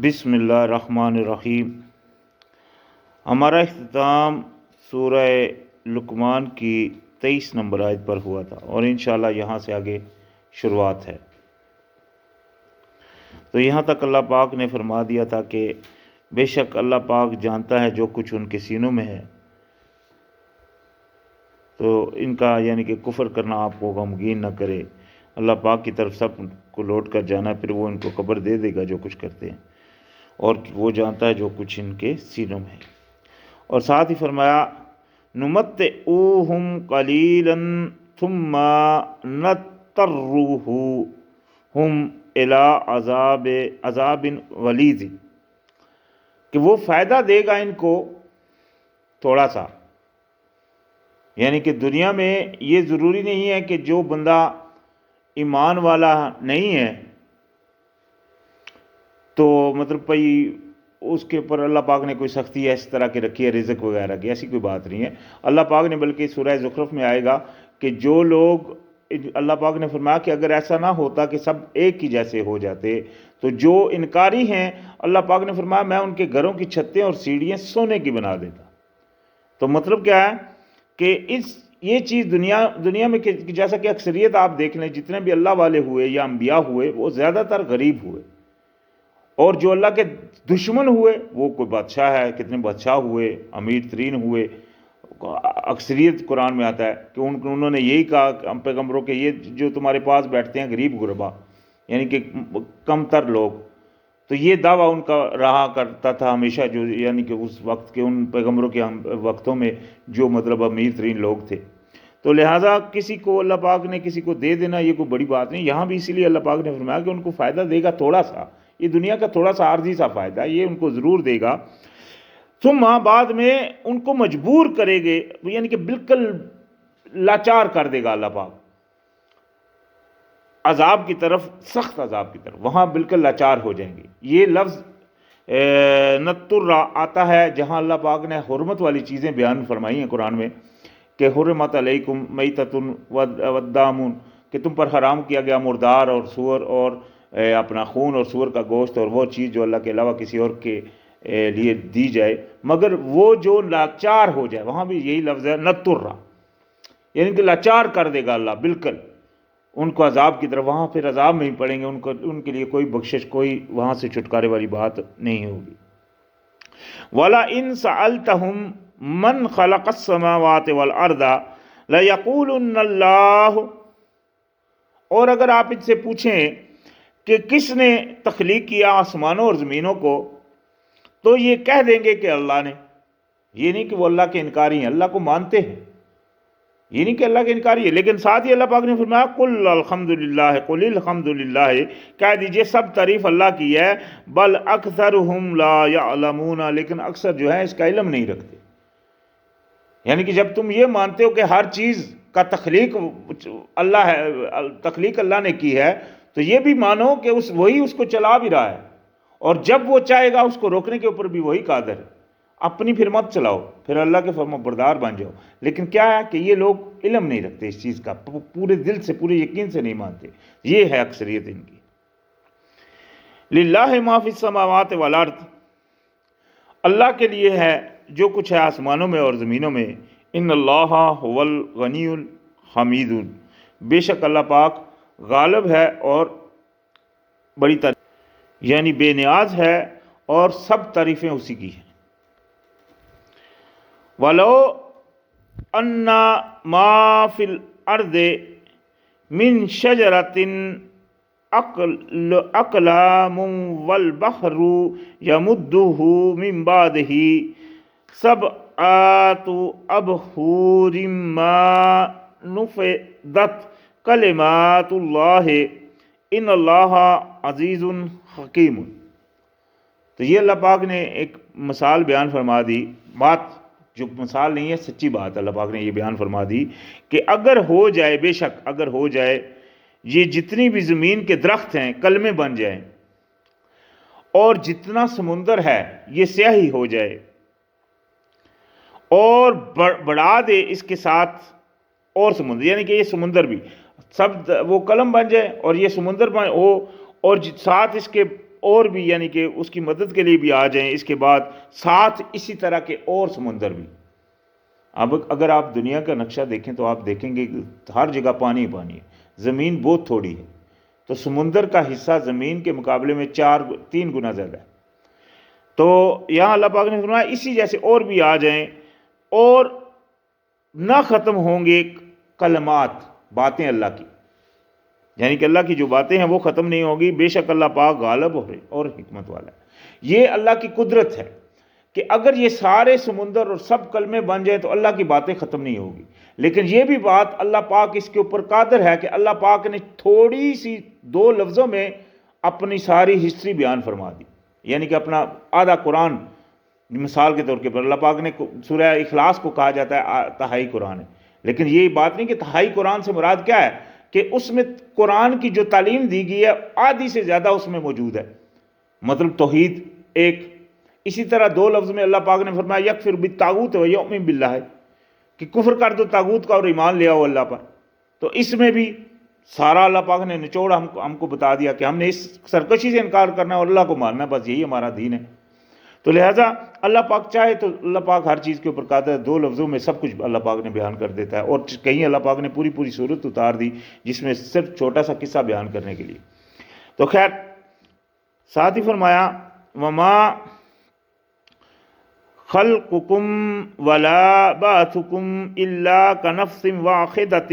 بسم اللہ الرحمن الرحیم۔ ہمارا اختتام سورہ لقمان کی 23 نمبر آیت پر ہوا تھا اور انشاءاللہ یہاں سے آگے شروعات ہے۔ تو یہاں تک اللہ پاک نے فرما دیا تھا کہ بے شک اللہ پاک جانتا ہے جو کچھ ان کے سینوں میں ہے، تو ان کا یعنی کہ کفر کرنا آپ کو غمگین نہ کرے۔ اللہ پاک کی طرف سب کو لوٹ کر جانا، پھر وہ ان کو خبر دے دے گا جو کچھ کرتے ہیں، اور وہ جانتا ہے جو کچھ ان کے سینوں میں ہے۔ اور ساتھ ہی فرمایا نمتعوہم قلیلا ثم نضطرہم الی عذاب غلیظ، کہ وہ فائدہ دے گا ان کو تھوڑا سا، یعنی کہ دنیا میں یہ ضروری نہیں ہے کہ جو بندہ ایمان والا نہیں ہے تو مطلب بھائی اس کے اوپر اللہ پاک نے کوئی سختی اس طرح کی رکھی ہے رزق وغیرہ کی، ایسی کوئی بات نہیں ہے۔ اللہ پاک نے بلکہ سورہ زخرف میں آئے گا کہ جو لوگ، اللہ پاک نے فرمایا کہ اگر ایسا نہ ہوتا کہ سب ایک ہی جیسے ہو جاتے تو جو انکاری ہیں اللہ پاک نے فرمایا میں ان کے گھروں کی چھتیں اور سیڑھیاں سونے کی بنا دیتا۔ تو مطلب کیا ہے کہ یہ چیز دنیا میں جیسا کہ اکثریت آپ دیکھ لیں، جتنے بھی اللہ والے ہوئے یا انبیاء ہوئے وہ زیادہ تر غریب ہوئے، اور جو اللہ کے دشمن ہوئے وہ کوئی بادشاہ ہے، کتنے بادشاہ ہوئے، امیر ترین ہوئے۔ اکثریت قرآن میں آتا ہے کہ انہوں نے یہی کہا ہم پیغمبروں کے، یہ جو تمہارے پاس بیٹھتے ہیں غریب غربا، یعنی کہ کم تر لوگ، تو یہ دعویٰ ان کا رہا کرتا تھا ہمیشہ، جو یعنی کہ اس وقت کے ان پیغمبروں کے وقتوں میں جو مطلب امیر ترین لوگ تھے۔ تو لہٰذا کسی کو اللہ پاک نے کسی کو دے دینا یہ کوئی بڑی بات نہیں۔ یہاں بھی اسی لیے اللہ پاک نے فرمایا کہ ان کو فائدہ دے گا تھوڑا سا، یہ دنیا کا تھوڑا سا عارضی سا فائدہ یہ ان کو ضرور دے گا، ثم بعد میں ان کو مجبور کرے گے، یعنی کہ بالکل لاچار کر دے گا اللہ پاک عذاب کی طرف، سخت عذاب کی طرف، وہاں بالکل لاچار ہو جائیں گے۔ یہ لفظ نطر آتا ہے جہاں اللہ پاک نے حرمت والی چیزیں بیان فرمائی ہیں قرآن میں، کہ حرمت علیکم میتۃ والدم، کہ تم پر حرام کیا گیا مردار اور سور اور اپنا خون اور سور کا گوشت، اور وہ چیز جو اللہ کے علاوہ کسی اور کے لیے دی جائے، مگر وہ جو لاچار ہو جائے، وہاں بھی یہی لفظ ہے نطر، یعنی کہ لاچار کر دے گا اللہ بالکل ان کو عذاب کی طرف، وہاں پھر عذاب میں ہی پڑیں گے، ان کے لیے کوئی بخشش، کوئی وہاں سے چھٹکارے والی بات نہیں ہوگی۔ وَلَئِن سَأَلْتَهُم مَّنْ خَلَقَ السَّمَاوَاتِ وَالْأَرْضَ لَيَقُولُنَّ اللَّهُ، اور اگر آپ ان سے پوچھیں کہ کس نے تخلیق کیا آسمانوں اور زمینوں کو، تو یہ کہہ دیں گے کہ اللہ نے۔ یہ نہیں کہ وہ اللہ کے انکاری ہیں، اللہ کو مانتے ہیں، یہ نہیں کہ اللہ کے انکاری ہے، لیکن ساتھ ہی اللہ پاک نے فرمایا قل الحمدللہ، قل الحمدللہ، کہہ دیجئے سب تعریف اللہ کی ہے، بل اکثرہم لا یعلمون، لیکن اکثر جو ہے اس کا علم نہیں رکھتے۔ یعنی کہ جب تم یہ مانتے ہو کہ ہر چیز کا تخلیق اللہ ہے، تخلیق اللہ نے کی ہے، تو یہ بھی مانو کہ وہی اس کو چلا بھی رہا ہے، اور جب وہ چاہے گا اس کو روکنے کے اوپر بھی وہی قادر ہے۔ اپنی پھر مت چلاؤ، پھر اللہ کے فرما بردار بن جاؤ۔ لیکن کیا ہے کہ یہ لوگ علم نہیں رکھتے اس چیز کا، پورے دل سے، پورے یقین سے نہیں مانتے، یہ ہے اکثریت ان کی۔ للہ ما فی السماوات والارض، اللہ کے لیے ہے جو کچھ ہے آسمانوں میں اور زمینوں میں۔ ان اللہ هو الغنی الحمید، بے شک اللہ پاک غالب ہے اور بڑی تعریف، یعنی بے نیاز ہے اور سب تعریفیں اسی کی ہیں۔ وَلَوْ أَنَّ مَا فِي الْأَرْضِ مِنْ شَجَرَةٍ أَقْلَامٌ وَالْبَحْرُ يَمُدُّهُ مِنْ بَعْدِهِ سَبْعَةُ أَبْحُرٍ مَا نُفِدَتْ کلمات اللہ ان اللہ عزیز حکیم۔ تو یہ اللہ پاک نے ایک مثال بیان فرما دی، بات جو مثال نہیں ہے سچی بات اللہ پاک نے یہ بیان فرما دی کہ اگر ہو جائے، بے شک اگر ہو جائے یہ جتنی بھی زمین کے درخت ہیں کلمے بن جائیں، اور جتنا سمندر ہے یہ سیاہی ہو جائے، اور بڑھا دے اس کے ساتھ اور سمندر، یعنی کہ یہ سمندر بھی سب وہ قلم بن جائے اور یہ سمندر بن ہو، اور ساتھ اس کے اور بھی یعنی کہ اس کی مدد کے لیے بھی آ جائیں، اس کے بعد ساتھ اسی طرح کے اور سمندر بھی. اب اگر آپ دنیا کا نقشہ دیکھیں تو آپ دیکھیں گے کہ ہر جگہ پانی پانی ہے، زمین بہت تھوڑی ہے، تو سمندر کا حصہ زمین کے مقابلے میں 3 گنا زیادہ ہے. تو یہاں اللہ پاک نے فرمایا اسی جیسے اور بھی آ جائیں، اور نہ ختم ہوں گے کلمات، باتیں اللہ کی، یعنی کہ اللہ کی جو باتیں ہیں وہ ختم نہیں ہوگی. بے شک اللہ پاک غالب اور حکمت والا ہے. یہ اللہ کی قدرت ہے کہ اگر یہ سارے سمندر اور سب کلمے بن جائیں تو اللہ کی باتیں ختم نہیں ہوگی. لیکن یہ بھی بات اللہ پاک اس کے اوپر قادر ہے کہ اللہ پاک نے تھوڑی سی 2 لفظوں میں اپنی ساری ہسٹری بیان فرما دی، یعنی کہ اپنا آدھا قرآن. مثال کے طور کے پر اللہ پاک نے سورہ اخلاص کو کہا جاتا ہے تہائی قرآن ہے، لیکن یہ بات نہیں کہ تہائی قرآن سے مراد کیا ہے، کہ اس میں قرآن کی جو تعلیم دی گئی ہے آدھی سے زیادہ اس میں موجود ہے، مطلب توحید ایک. اسی طرح 2 لفظ میں اللہ پاک نے فرمایا یکفر بالطاغوت و یؤمن باللہ، کہ کفر کر دو طاغوت کا اور ایمان لے آؤ اللہ پر. تو اس میں بھی سارا اللہ پاک نے نچوڑ ہم کو بتا دیا کہ ہم نے اس سرکشی سے انکار کرنا ہے اور اللہ کو ماننا ہے، بس یہی ہمارا دین ہے. تو لہٰذا اللہ پاک چاہے تو اللہ پاک ہر چیز کے اوپر قادر ہے. 2 لفظوں میں سب کچھ اللہ پاک نے بیان کر دیتا ہے، اور کہیں اللہ پاک نے پوری صورت اتار دی جس میں صرف چھوٹا سا قصہ بیان کرنے کے لیے. تو خیر ساتھ ہی فرمایا وما خلقکم ولا بعثکم الا کنفس واحدۃ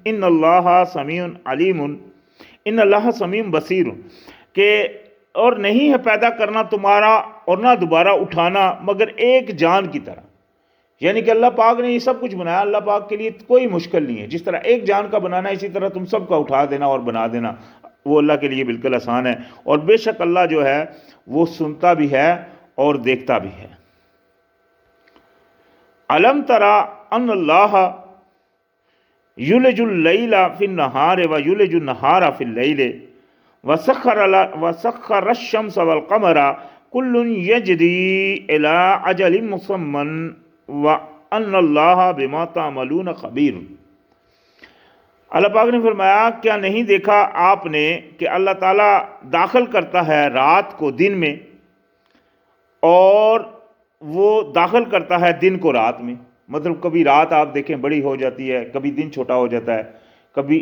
ان اللہ سمیع علیم ان اللہ سمیع بصیر، کہ اور نہیں ہے پیدا کرنا تمہارا اور نہ دوبارہ اٹھانا مگر ایک جان کی طرح. یعنی کہ اللہ پاک نے یہ سب کچھ بنایا، اللہ پاک کے لیے کوئی مشکل نہیں ہے. جس طرح ایک جان کا بنانا ہے اسی طرح تم سب کا اٹھا دینا اور بنا دینا وہ اللہ کے لیے بالکل آسان ہے. اور بے شک اللہ جو ہے وہ سنتا بھی ہے اور دیکھتا بھی ہے. علم ترى ان اللہ یولج اللیل فی النہار و یولج النہار فی اللیل وسخر الشمس والقمر کل یجری الی اجل مسمى وان اللہ بما تعملون خبیر. اللہ پاک نے فرمایا کیا نہیں دیکھا آپ نے کہ اللہ تعالیٰ داخل کرتا ہے رات کو دن میں، اور وہ داخل کرتا ہے دن کو رات میں. مطلب کبھی رات آپ دیکھیں بڑی ہو جاتی ہے، کبھی دن چھوٹا ہو جاتا ہے، کبھی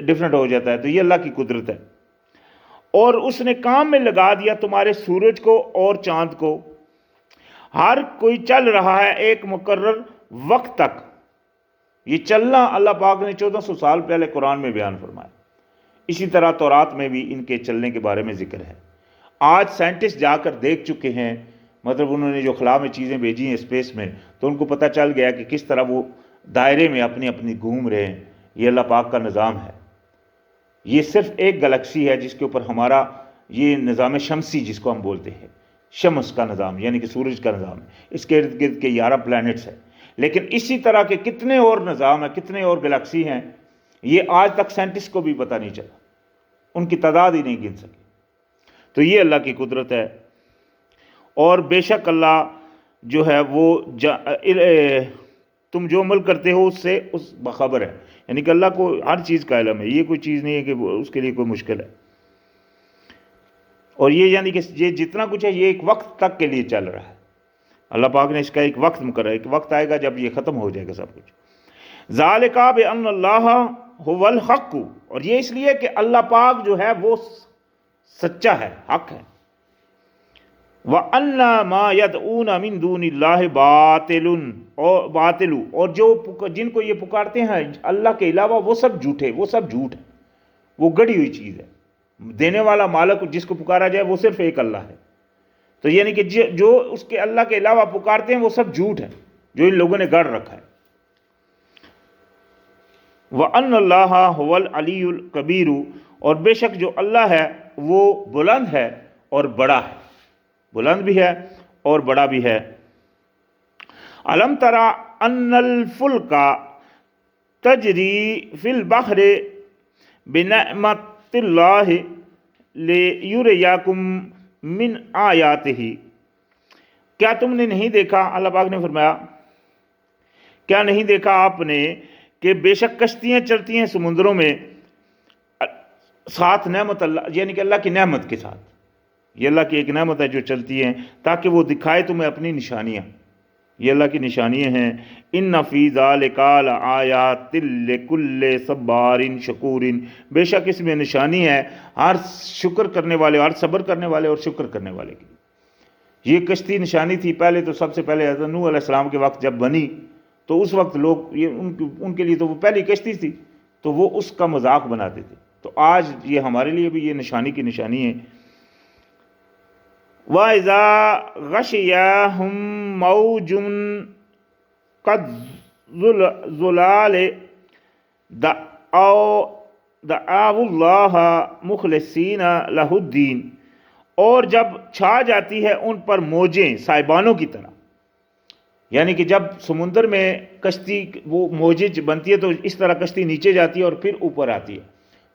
ڈیفرنٹ ہو جاتا ہے. تو یہ اللہ کی قدرت ہے. اور اس نے کام میں لگا دیا تمہارے سورج کو اور چاند کو، ہر کوئی چل رہا ہے ایک مقرر وقت تک. یہ چلنا اللہ پاک نے 1400 سال پہلے قرآن میں بیان فرمایا. اسی طرح تورات میں بھی ان کے چلنے کے بارے میں ذکر ہے. آج سائنٹسٹ جا کر دیکھ چکے ہیں، مطلب انہوں نے جو خلا میں چیزیں بھیجی ہیں اسپیس میں، تو ان کو پتہ چل گیا کہ کس طرح وہ دائرے میں اپنی اپنی گھوم رہے ہیں. یہ اللہ پاک کا نظام ہے. یہ صرف ایک گلیکسی ہے جس کے اوپر ہمارا یہ نظام شمسی جس کو ہم بولتے ہیں، شمس کا نظام یعنی کہ سورج کا نظام ہے. اس کے ارد گرد کے 11 پلانٹس ہیں. لیکن اسی طرح کے کتنے اور نظام ہیں، کتنے اور گلیکسی ہیں، یہ آج تک سائنٹسٹ کو بھی پتہ نہیں چلا، ان کی تعداد ہی نہیں گن سکے. تو یہ اللہ کی قدرت ہے. اور بے شک اللہ جو ہے وہ تم جو عمل کرتے ہو اس سے اس بخبر ہے. یعنی کہ اللہ کو ہر چیز کا علم ہے. یہ کوئی چیز نہیں ہے کہ اس کے لیے کوئی مشکل ہے. اور یہ یعنی کہ یہ جتنا کچھ ہے یہ ایک وقت تک کے لیے چل رہا ہے. اللہ پاک نے اس کا ایک وقت مقرر ہے، ایک وقت آئے گا جب یہ ختم ہو جائے گا سب کچھ. ذالک بان اللہ هو الحق، اور یہ اس لیے کہ اللہ پاک جو ہے وہ سچا ہے، حق ہے. وَأَنَّ مَا يَدْعُونَ مِن دُونِ اللَّهِ بَاطِلٌ، اور جو جن کو یہ پکارتے ہیں اللہ کے علاوہ وہ سب جھوٹے، وہ سب جھوٹ ہے، وہ گڑی ہوئی چیز ہے. دینے والا مالک جس کو پکارا جائے وہ صرف ایک اللہ ہے. تو یعنی کہ جو اس کے اللہ کے علاوہ پکارتے ہیں وہ سب جھوٹ ہے جو ان لوگوں نے گڑھ رکھا ہے. وَأَنَّ اللَّهَ هُوَ الْعَلِيُّ الْكَبِيرُ، اور بے شک جو اللہ ہے وہ بلند ہے اور بڑا ہے، بلند بھی ہے اور بڑا بھی ہے. علم ترى ان الفلک تجری فی البحر بنعمت اللہ لیریکم من آیاتہ. کیا تم نے نہیں دیکھا، اللہ پاک نے فرمایا کیا نہیں دیکھا آپ نے کہ بے شک کشتیاں چلتی ہیں سمندروں میں ساتھ نعمت اللہ، یعنی کہ اللہ کی نعمت کے ساتھ. یہ اللہ کی ایک نعمت ہے جو چلتی ہیں تاکہ وہ دکھائے تمہیں اپنی نشانیاں، یہ اللہ کی نشانیاں ہیں۔ ان فی ذالک لآیات لکل صبار شکور، بے شک اس میں نشانی ہے ہر شکر کرنے والے، ہر صبر کرنے والے اور شکر کرنے والے کی۔ یہ کشتی نشانی تھی پہلے تو، سب سے پہلے حضرت نوح علیہ السلام کے وقت جب بنی تو اس وقت لوگ یہ ان کے لیے تو وہ پہلی کشتی تھی تو وہ اس کا مذاق بناتے تھے، تو آج یہ ہمارے لیے بھی یہ نشانی کی نشانی ہے۔ وَإِذَا غَشِيَهُم مَّوْجٌ كَالظُّلَالِ دعوا اللہ مخلصین لہ الدین، اور جب چھا جاتی ہے ان پر موجیں سائبانوں کی طرح، یعنی کہ جب سمندر میں کشتی وہ موجیں بنتی ہے تو اس طرح کشتی نیچے جاتی ہے اور پھر اوپر آتی ہے،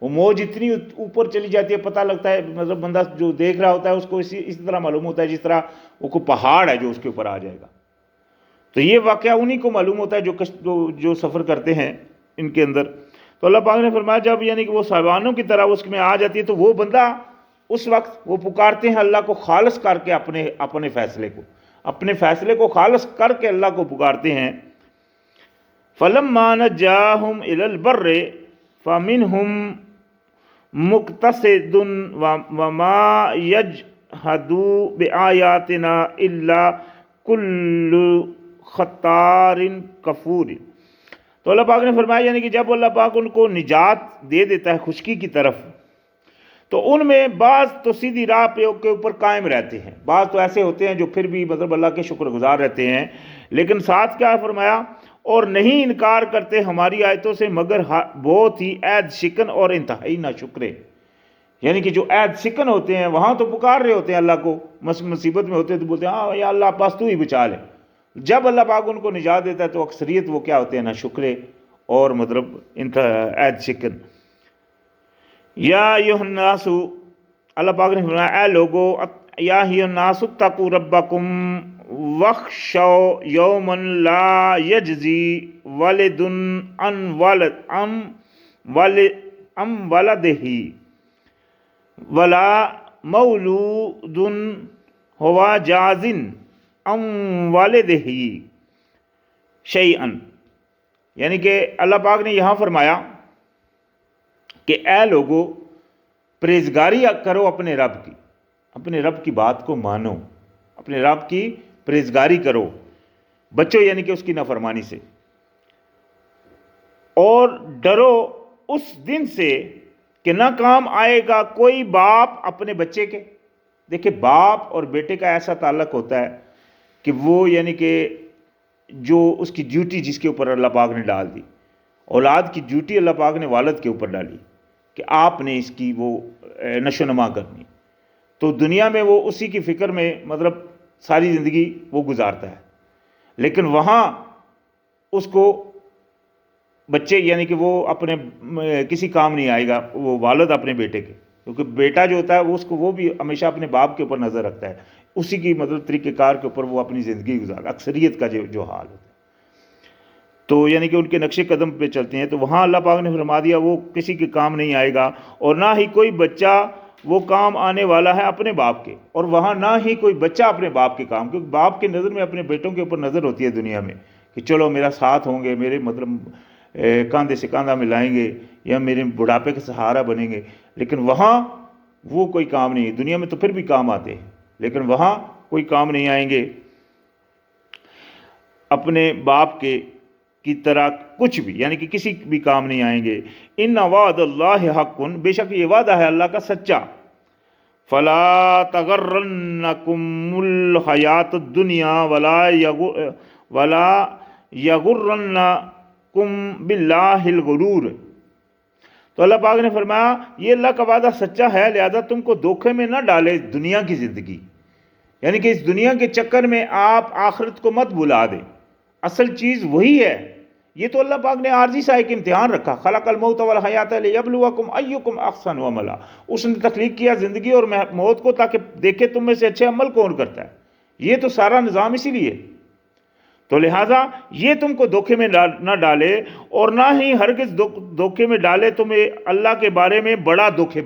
وہ موج اتنی اوپر چلی جاتی ہے پتہ لگتا ہے، مطلب بندہ جو دیکھ رہا ہوتا ہے اس کو اسی طرح معلوم ہوتا ہے جس طرح وہ کوئی پہاڑ ہے جو اس کے اوپر آ جائے گا۔ تو یہ واقعہ انہی کو معلوم ہوتا ہے جو سفر کرتے ہیں ان کے اندر۔ تو اللہ پاک نے فرمایا جب یعنی کہ وہ صحابانوں کی طرح اس میں آ جاتی ہے تو وہ بندہ اس وقت وہ پکارتے ہیں اللہ کو خالص کر کے، اپنے فیصلے کو خالص کر کے اللہ کو پکارتے ہیں۔ فَلَمَّا نَجَّاهُمْ إِلَى الْبَرِّ فَمِنْهُمْ مُقْتَصِدٌ وَمَا يَجْحَدُ بِآيَاتِنَا إِلَّا كُلُّ خَطَّارٍ کفور۔ تو اللہ پاک نے فرمایا یعنی کہ جب اللہ پاک ان کو نجات دے دیتا ہے خشکی کی طرف تو ان میں بعض تو سیدھی راہ کے اوپر قائم رہتے ہیں، بعض تو ایسے ہوتے ہیں جو پھر بھی مطلب اللہ کے شکر گزار رہتے ہیں، لیکن ساتھ کیا فرمایا، اور نہیں انکار کرتے ہماری آیتوں سے مگر بہت ہی عہد شکن اور انتہائی ناشکرے۔ یعنی کہ جو عہد شکن ہوتے ہیں وہاں تو پکار رہے ہوتے ہیں اللہ کو، مصیبت میں ہوتے ہیں تو بولتے ہیں ہاں یا اللہ بس تو ہی بچا لے، جب اللہ پاک ان کو نجات دیتا ہے تو اکثریت وہ کیا ہوتے ہیں، ناشکرے اور مطلب عہد شکن۔ یا ایھا الناس، اللہ پاک نے فرمایا اے لوگو، یا ایھا الناس اتقوا ربکم واخشوا یوما لا یجزی والد عن ولدہ ولا مولود ہوا جاز عن والدہ شیئا، یعنی کہ اللہ پاک نے یہاں فرمایا کہ اے لوگو پرہیزگاری کرو اپنے رب کی بات کو مانو، اپنے رب کی پرہیزگاری کرو، بچو یعنی کہ اس کی نافرمانی سے، اور ڈرو اس دن سے کہ نہ کام آئے گا کوئی باپ اپنے بچے کے۔ دیکھیں باپ اور بیٹے کا ایسا تعلق ہوتا ہے کہ وہ یعنی کہ جو اس کی ڈیوٹی جس کے اوپر اللہ پاک نے ڈال دی، اولاد کی ڈیوٹی اللہ پاک نے والد کے اوپر ڈالی کہ آپ نے اس کی وہ نشو نما کرنی، تو دنیا میں وہ اسی کی فکر میں مطلب ساری زندگی وہ گزارتا ہے، لیکن وہاں اس کو بچے یعنی کہ وہ اپنے کسی کام نہیں آئے گا وہ والد اپنے بیٹے کے، کیونکہ بیٹا جو ہوتا ہے وہ بھی ہمیشہ اپنے باپ کے اوپر نظر رکھتا ہے، اسی کی مطلب طریقہ کار کے اوپر وہ اپنی زندگی گزارتا ہے، اکثریت کا جو حال ہوتا ہے، تو یعنی کہ ان کے نقش قدم پہ چلتے ہیں، تو وہاں اللہ پاک نے فرما دیا وہ کسی کے کام نہیں آئے گا، اور نہ ہی کوئی بچہ وہ کام آنے والا ہے اپنے باپ کے، اور وہاں نہ ہی کوئی بچہ اپنے باپ کے کام، کیونکہ باپ کی نظر میں اپنے بیٹوں کے اوپر نظر ہوتی ہے دنیا میں کہ چلو میرا ساتھ ہوں گے، میرے مطلب کاندھے سے کاندھا ملائیں گے یا میرے بڑھاپے کا سہارا بنیں گے، لیکن وہاں وہ کوئی کام نہیں ہے، دنیا میں تو پھر بھی کام آتے ہیں لیکن وہاں کوئی کام نہیں آئیں گے اپنے باپ کی طرح کچھ بھی، یعنی کہ کسی بھی کام نہیں آئیں گے۔ ان وعد اللہ حق، بے شک یہ وعدہ ہے اللہ کا سچا، فلا تغرنکم الحیات الدنیا ولا یغرنکم باللہ الغرور۔ تو اللہ پاک نے فرمایا یہ اللہ کا وعدہ سچا ہے، لہذا تم کو دھوکے میں نہ ڈالے دنیا کی زندگی، یعنی کہ اس دنیا کے چکر میں آپ آخرت کو مت بھلا دیں، اصل چیز وہی ہے۔ یہ تو اللہ پاک نے عارضی سا ایک امتحان رکھا، خلق الموت والحیات لیبلوکم ایکم احسن عملا، اس نے تخلیق کیا زندگی اور موت کو تاکہ دیکھے تم میں سے اچھے عمل کون کرتا ہے، یہ تو سارا نظام اسی لیے، تو لہٰذا یہ تم کو دھوکے میں نہ ڈالے، اور نہ ہی ہرگز دھوکے میں ڈالے تمہیں اللہ کے بارے میں بڑا دھوکے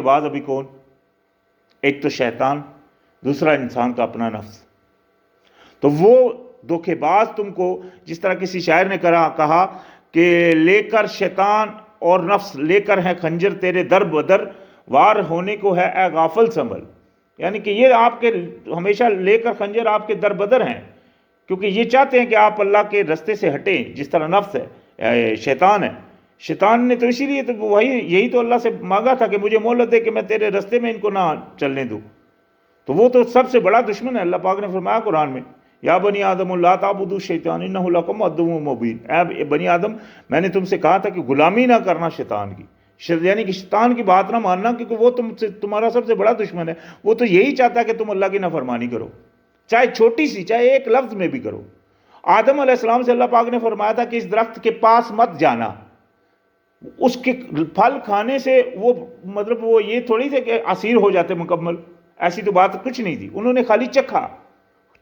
باز ابھی کون؟ ایک تو شیطان، دوسرا انسان کا اپنا نفس۔ تو وہ دھوکے باز تم کو، جس طرح کسی شاعر نے کہا کہ لے کر شیطان اور نفس لے کر ہے خنجر تیرے در بدر، وار ہونے کو ہے اے غافل سنبھل، یعنی کہ یہ آپ کے ہمیشہ لے کر خنجر آپ کے در بدر ہیں، کیونکہ یہ چاہتے ہیں کہ آپ اللہ کے رستے سے ہٹیں، جس طرح نفس ہے، شیطان ہے۔ شیطان نے تو اسی لیے تو یہی تو اللہ سے مانگا تھا کہ مجھے مہلت دے کہ میں تیرے رستے میں ان کو نہ چلنے دوں۔ تو وہ تو سب سے بڑا دشمن ہے۔ اللہ پاک نے فرمایا قرآن میں، یا بنی آدم لا تعبدوا الشیطان انہ لکم عدو مبین، اے بنی آدم میں نے تم سے کہا تھا کہ غلامی نہ کرنا شیطان کی، یعنی کہ شیطان کی بات نہ ماننا، کیونکہ وہ تمہارا سب سے بڑا دشمن ہے۔ وہ تو یہی چاہتا ہے کہ تم اللہ کی نافرمانی کرو، چاہے چھوٹی سی، چاہے ایک لفظ میں بھی کرو۔ آدم علیہ السلام سے اللہ پاک نے فرمایا تھا کہ اس درخت کے پاس مت جانا، اس کے پھل کھانے سے وہ مطلب وہ یہ تھوڑی تھے کہ اسیر ہو جاتے مکمل، ایسی تو بات کچھ نہیں تھی، انہوں نے خالی چکھا،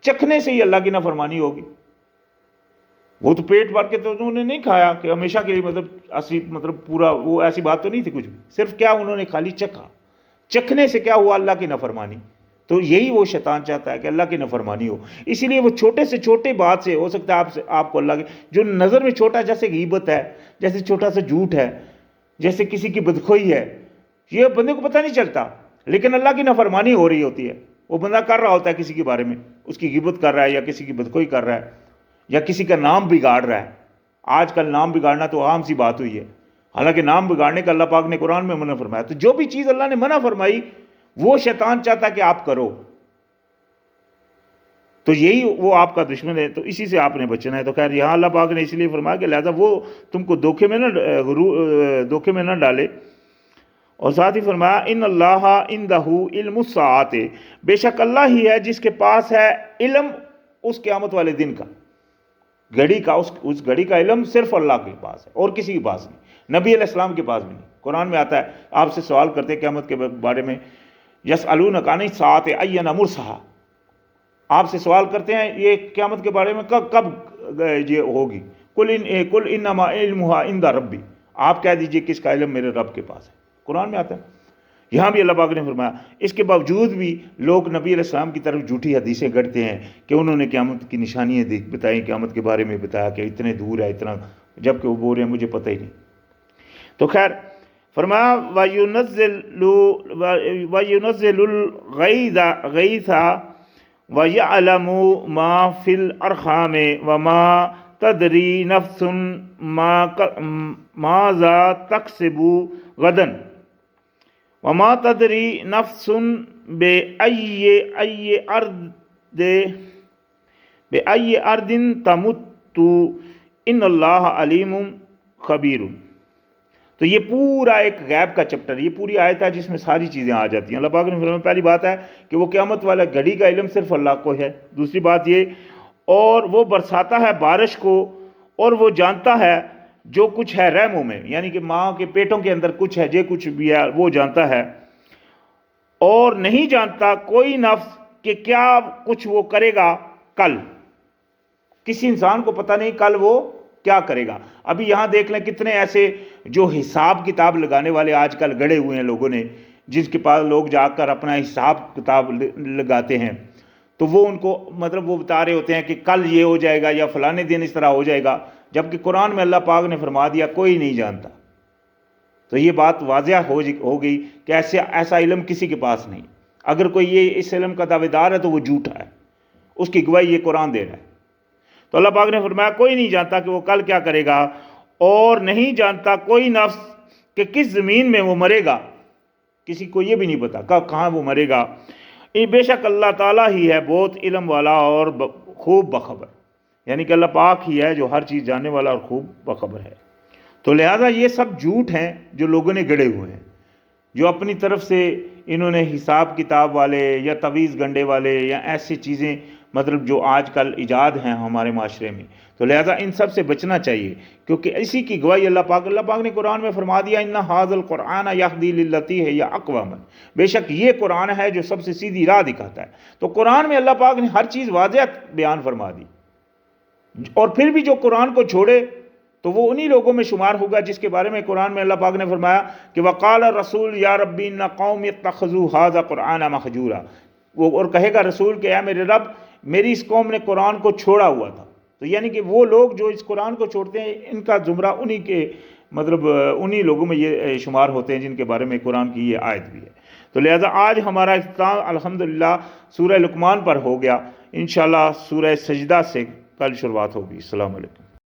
چکھنے سے ہی اللہ کی نافرمانی ہوگی۔ وہ تو پیٹ بھر کے تو انہوں نے نہیں کھایا کہ ہمیشہ کے لیے مطلب پورا، وہ ایسی بات تو نہیں تھی کچھ بھی، صرف کیا انہوں نے خالی چکھا، چکھنے سے کیا ہوا؟ اللہ کی نافرمانی۔ تو یہی وہ شیطان چاہتا ہے کہ اللہ کی نافرمانی ہو، اسی لیے وہ چھوٹے سے چھوٹے بات سے ہو سکتا ہے آپ کو اللہ کے جو نظر میں چھوٹا، جیسے غیبت ہے، جیسے چھوٹا سا جھوٹ ہے، جیسے کسی کی بدخوئی ہے، یہ بندے کو پتہ نہیں چلتا، لیکن اللہ کی نافرمانی ہو رہی ہوتی ہے۔ وہ بندہ کر رہا ہوتا ہے کسی کے بارے میں، اس کی غیبت کر رہا ہے، یا کسی کی بدخوئی کر رہا ہے، یا کسی کا نام بگاڑ رہا ہے۔ آج کل نام بگاڑنا تو عام سی بات ہوئی ہے، حالانکہ نام بگاڑنے کا اللہ پاک نے قرآن میں منع فرمایا۔ تو جو بھی چیز اللہ نے منع فرمائی وہ شیطان چاہتا ہے کہ آپ کرو، تو یہی وہ آپ کا دشمن ہے، تو اسی سے آپ نے بچنا ہے۔ تو خیر یہاں اللہ پاک نے اس لیے فرمایا کہ لہذا وہ تم کو دھوکے میں نہ ڈالے، اور ساتھ ہی فرمایا ان اللہ عندہ علم الساعۃ، بے شک اللہ ہی ہے جس کے پاس ہے علم اس قیامت والے دن کا، گھڑی کا، اس گھڑی کا علم صرف اللہ کے پاس ہے اور کسی کے پاس نہیں، نبی علیہ السلام کے پاس بھی نہیں۔ قرآن میں آتا ہے، آپ سے سوال کرتے ہیں قیامت کے بارے میں، یسألونک عن الساعۃ ایان مرساہا، آپ سے سوال کرتے ہیں یہ قیامت کے بارے میں کب یہ ہوگی، قل انما علمھا عند ربی، آپ کہہ دیجئے کہ اس کا علم میرے رب کے پاس ہے۔ قرآن میں آتا ہے۔ یہاں بھی اللہ پاک نے فرمایا، اس کے باوجود بھی لوگ نبی علیہ السلام کی طرف جھوٹی حدیثیں گڑھتے ہیں کہ انہوں نے قیامت کی نشانیاں بتائیں، قیامت کے بارے میں بتایا کہ اتنے دور ہے اتنا، جبکہ وہ بول رہے ہیں مجھے پتہ ہی نہیں۔ تو خیر فرمایا وَيُنَزِّلُ الْغَيْثَ وَيَعْلَمُ مَا فِي الْأَرْحَامِ وَمَا تَدْرِي نَفْسٌ مَاذَا تَكْسِبُ غَدًا وَمَا تَدْرِي نَفْسٌ بِأَيِّ أَرْضٍ تَمُوتُ إِنَّ اللَّهَ عَلِيمٌ خَبِيرٌ۔ تو یہ پورا ایک غیب کا چپٹر، یہ پوری آیت ہے جس میں ساری چیزیں آ جاتی ہیں۔ اللہ پاک نے فرمایا پہلی بات ہے کہ وہ قیامت والا گھڑی کا علم صرف اللہ کو ہے، دوسری بات یہ، اور وہ برساتا ہے بارش کو، اور وہ جانتا ہے جو کچھ ہے رحموں میں، یعنی کہ ماں کے پیٹوں کے اندر کچھ ہے، جو کچھ بھی ہے وہ جانتا ہے، اور نہیں جانتا کوئی نفس کہ کیا کچھ وہ کرے گا کل، کسی انسان کو پتہ نہیں کل وہ کیا کرے گا۔ ابھی یہاں دیکھ لیں کتنے ایسے جو حساب کتاب لگانے والے آج کل گڑے ہوئے ہیں لوگوں نے، جس کے پاس لوگ جا کر اپنا حساب کتاب لگاتے ہیں، تو وہ ان کو مطلب وہ بتا رہے ہوتے ہیں کہ کل یہ ہو جائے گا یا فلانے دن اس طرح ہو جائے گا، جبکہ قرآن میں اللہ پاک نے فرما دیا کوئی نہیں جانتا۔ تو یہ بات واضح ہو گئی کہ ایسا علم کسی کے پاس نہیں۔ اگر کوئی یہ اس علم کا دعوے دار ہے تو وہ جھوٹا ہے، اس کی گواہی یہ قرآن دے رہا ہے۔ تو اللہ پاک نے فرمایا کوئی نہیں جانتا کہ وہ کل کیا کرے گا، اور نہیں جانتا کوئی نفس کہ کس زمین میں وہ مرے گا، کسی کو یہ بھی نہیں پتا کہاں وہ مرے گا۔ بے شک اللہ تعالیٰ ہی ہے بہت علم والا اور خوب بخبر، یعنی کہ اللہ پاک ہی ہے جو ہر چیز جاننے والا اور خوب بخبر ہے۔ تو لہٰذا یہ سب جھوٹ ہیں جو لوگوں نے گڑے ہوئے ہیں، جو اپنی طرف سے انہوں نے حساب کتاب والے یا تعویذ گنڈے والے یا ایسی چیزیں مطلب جو آج کل ایجاد ہیں ہمارے معاشرے میں، تو لہذا ان سب سے بچنا چاہیے، کیونکہ اسی کی گواہی اللہ پاک نے قرآن میں فرما دیا ان ھذا القرآن یہدی للتی ہے یا اقوام، بے شک یہ قرآن ہے جو سب سے سیدھی راہ دکھاتا ہے۔ تو قرآن میں اللہ پاک نے ہر چیز واضح بیان فرما دی، اور پھر بھی جو قرآن کو چھوڑے تو وہ انہی لوگوں میں شمار ہوگا جس کے بارے میں قرآن میں اللہ پاک نے فرمایا کہ وقال الرسول یا ربی ان قوم اتخذوا ھذا قرآن مہجورا، وہ اور کہے گا رسول کہ اے میرے رب میری اس قوم نے قرآن کو چھوڑا ہوا تھا. تو یعنی کہ وہ لوگ جو اس قرآن کو چھوڑتے ہیں ان کا زمرہ انہی کے انہی لوگوں میں یہ شمار ہوتے ہیں جن کے بارے میں قرآن کی یہ آیت بھی ہے. تو لہذا آج ہمارا اختتام الحمدللہ سورہ لقمان پر ہو گیا. انشاءاللہ سورہ سجدہ سے کل شروعات ہوگی. السلام علیکم.